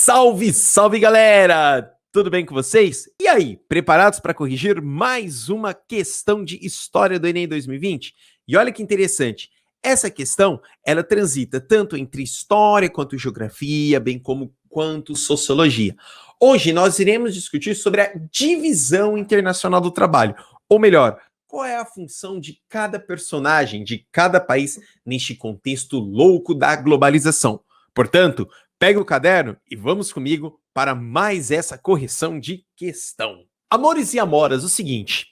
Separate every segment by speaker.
Speaker 1: Salve, salve galera! Tudo bem com vocês? E aí, preparados para corrigir mais uma questão de história do Enem 2020? E olha que interessante, essa questão ela transita tanto entre história quanto geografia, bem como quanto sociologia. Hoje nós iremos discutir sobre a divisão internacional do trabalho, ou melhor, qual é a função de cada personagem, de cada país neste contexto louco da globalização. Portanto, pega o caderno e vamos comigo para mais essa correção de questão. Amores e amoras, o seguinte,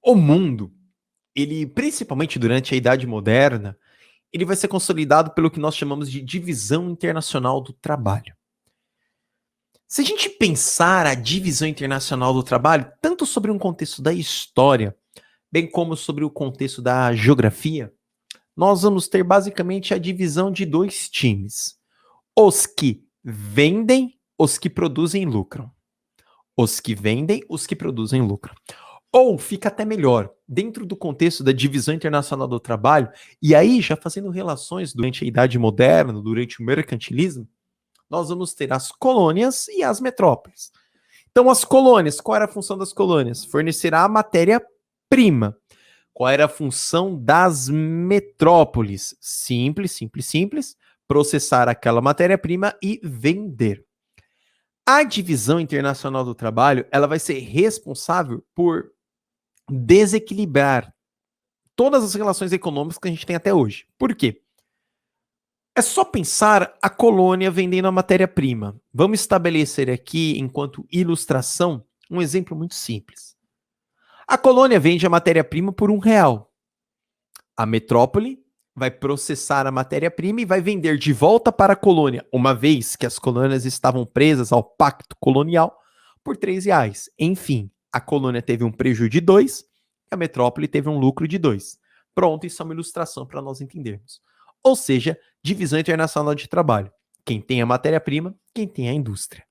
Speaker 1: o mundo, ele principalmente durante a Idade Moderna, ele vai ser consolidado pelo que nós chamamos de divisão internacional do trabalho. Se a gente pensar a divisão internacional do trabalho, tanto sobre um contexto da história, bem como sobre o contexto da geografia, nós vamos ter basicamente a divisão de dois times. Os que vendem, os que produzem lucram. Os que vendem, os que produzem lucram. Ou fica até melhor, dentro do contexto da divisão internacional do trabalho, e aí já fazendo relações durante a Idade Moderna, durante o mercantilismo, nós vamos ter as colônias e as metrópoles. Então as colônias, qual era a função das colônias? Fornecer a matéria-prima. Qual era a função das metrópoles? Simples, simples, simples. Processar aquela matéria-prima e vender. A divisão internacional do trabalho, ela vai ser responsável por desequilibrar todas as relações econômicas que a gente tem até hoje. Por quê? É só pensar a colônia vendendo a matéria-prima. Vamos estabelecer aqui, enquanto ilustração, um exemplo muito simples. A colônia vende a matéria-prima por R$1. A metrópole vai processar a matéria-prima e vai vender de volta para a colônia, uma vez que as colônias estavam presas ao pacto colonial, por R$3. Enfim, a colônia teve um prejuízo de 2, a metrópole teve um lucro de 2. Pronto, isso é uma ilustração para nós entendermos. Ou seja, divisão internacional de trabalho. Quem tem a matéria-prima, quem tem a indústria.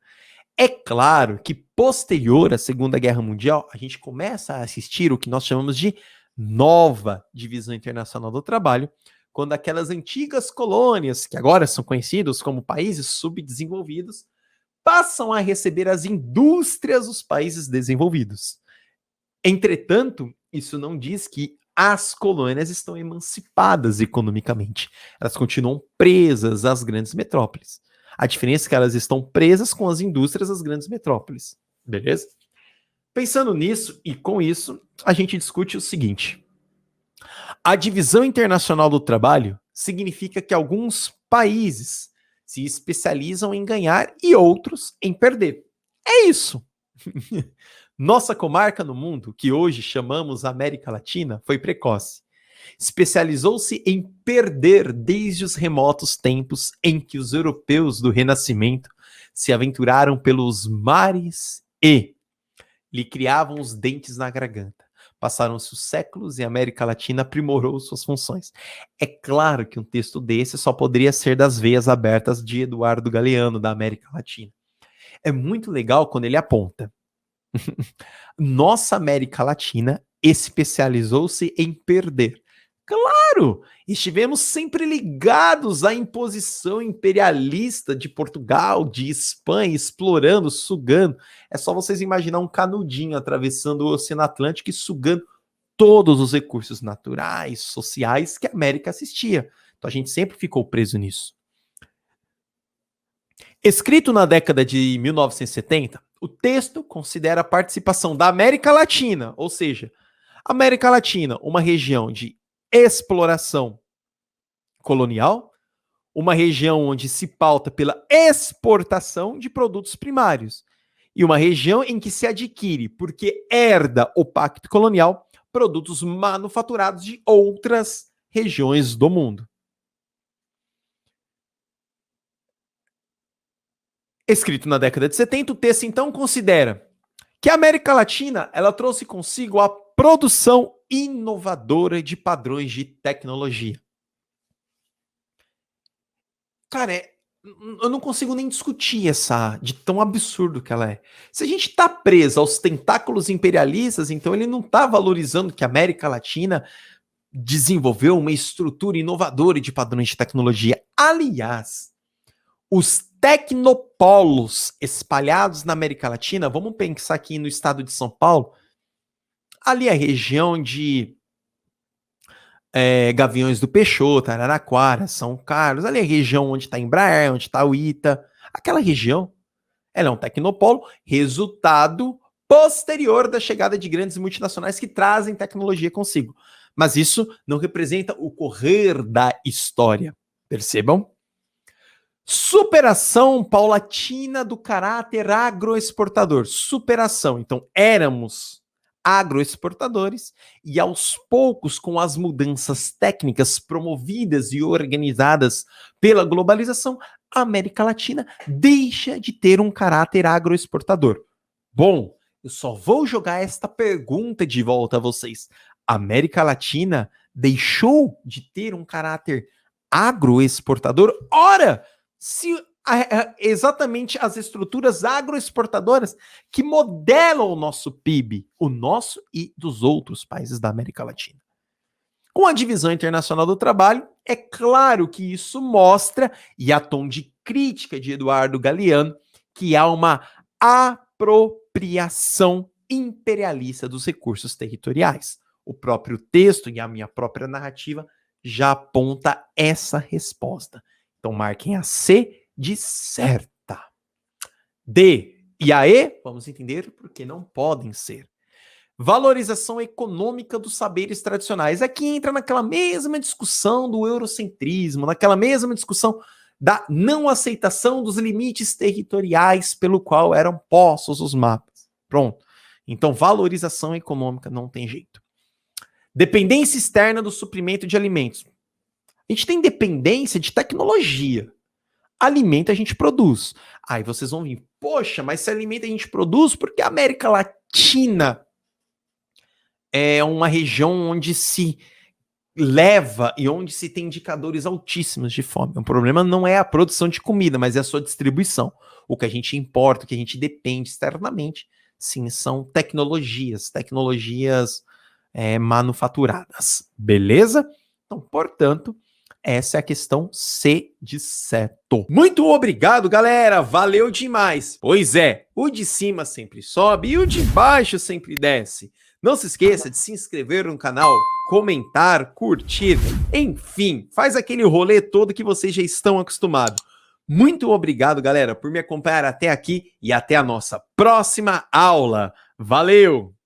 Speaker 1: É claro que posterior à Segunda Guerra Mundial, a gente começa a assistir o que nós chamamos de nova divisão internacional do trabalho, quando aquelas antigas colônias, que agora são conhecidos como países subdesenvolvidos, passam a receber as indústrias dos países desenvolvidos. Entretanto, isso não diz que as colônias estão emancipadas economicamente. Elas continuam presas às grandes metrópoles. A diferença é que elas estão presas com as indústrias das grandes metrópoles. Beleza? Pensando nisso e com isso, a gente discute o seguinte. A divisão internacional do trabalho significa que alguns países se especializam em ganhar e outros em perder. É isso. Nossa comarca no mundo, que hoje chamamos América Latina, foi precoce. Especializou-se em perder desde os remotos tempos em que os europeus do Renascimento se aventuraram pelos mares e lhe criavam os dentes na garganta. Passaram-se os séculos e a América Latina aprimorou suas funções. É claro que um texto desse só poderia ser das veias abertas de Eduardo Galeano, da América Latina. É muito legal quando ele aponta. Nossa América Latina especializou-se em perder. Claro! Estivemos sempre ligados à imposição imperialista de Portugal, de Espanha, explorando, sugando. É só vocês imaginar um canudinho atravessando o Oceano Atlântico e sugando todos os recursos naturais, sociais que a América assistia. Então a gente sempre ficou preso nisso. Escrito na década de 1970, o texto considera a participação da América Latina, ou seja, América Latina, uma região de exploração colonial, uma região onde se pauta pela exportação de produtos primários e uma região em que se adquire, porque herda o pacto colonial, produtos manufaturados de outras regiões do mundo. Escrito na década de 70, o texto então considera que a América Latina ela trouxe consigo a produção inovadora de padrões de tecnologia. Cara, eu não consigo nem discutir essa, de tão absurdo que ela é. Se a gente está preso aos tentáculos imperialistas, então ele não está valorizando que a América Latina desenvolveu uma estrutura inovadora de padrões de tecnologia. Aliás, Os tecnopolos espalhados na América Latina, vamos pensar aqui no estado de São Paulo, ali a região de Gaviões do Peixoto, Araraquara, São Carlos, ali a região onde está a Embraer, onde está o ITA, aquela região, ela é um tecnopolo, resultado posterior da chegada de grandes multinacionais que trazem tecnologia consigo. Mas isso não representa o correr da história, percebam? Superação paulatina do caráter agroexportador. Superação. Então, éramos agroexportadores e, aos poucos, com as mudanças técnicas promovidas e organizadas pela globalização, a América Latina deixa de ter um caráter agroexportador. Bom, eu só vou jogar esta pergunta de volta a vocês. A América Latina deixou de ter um caráter agroexportador? Ora! Se exatamente as estruturas agroexportadoras que modelam o nosso PIB, o nosso e dos outros países da América Latina. Com a divisão internacional do trabalho, é claro que isso mostra, e a tom de crítica de Eduardo Galeano, que há uma apropriação imperialista dos recursos territoriais. O próprio texto e a minha própria narrativa já aponta essa resposta. Então, marquem a C de certa. D e a E, vamos entender porque não podem ser. Valorização econômica dos saberes tradicionais. Aqui entra naquela mesma discussão do eurocentrismo, naquela mesma discussão da não aceitação dos limites territoriais pelo qual eram postos os mapas. Pronto. Então, valorização econômica não tem jeito. Dependência externa do suprimento de alimentos. A gente tem dependência de tecnologia. Alimento a gente produz. Aí vocês vão vir, poxa, mas se alimento a gente produz, porque a América Latina é uma região onde se leva e onde se tem indicadores altíssimos de fome. O problema não é a produção de comida, mas é a sua distribuição. O que a gente importa, o que a gente depende externamente, sim, são tecnologias manufaturadas. Beleza? Então, portanto, essa é a questão C de certo. Muito obrigado, galera. Valeu demais. Pois é, o de cima sempre sobe e o de baixo sempre desce. Não se esqueça de se inscrever no canal, comentar, curtir, enfim, faz aquele rolê todo que vocês já estão acostumados. Muito obrigado, galera, por me acompanhar até aqui e até a nossa próxima aula. Valeu!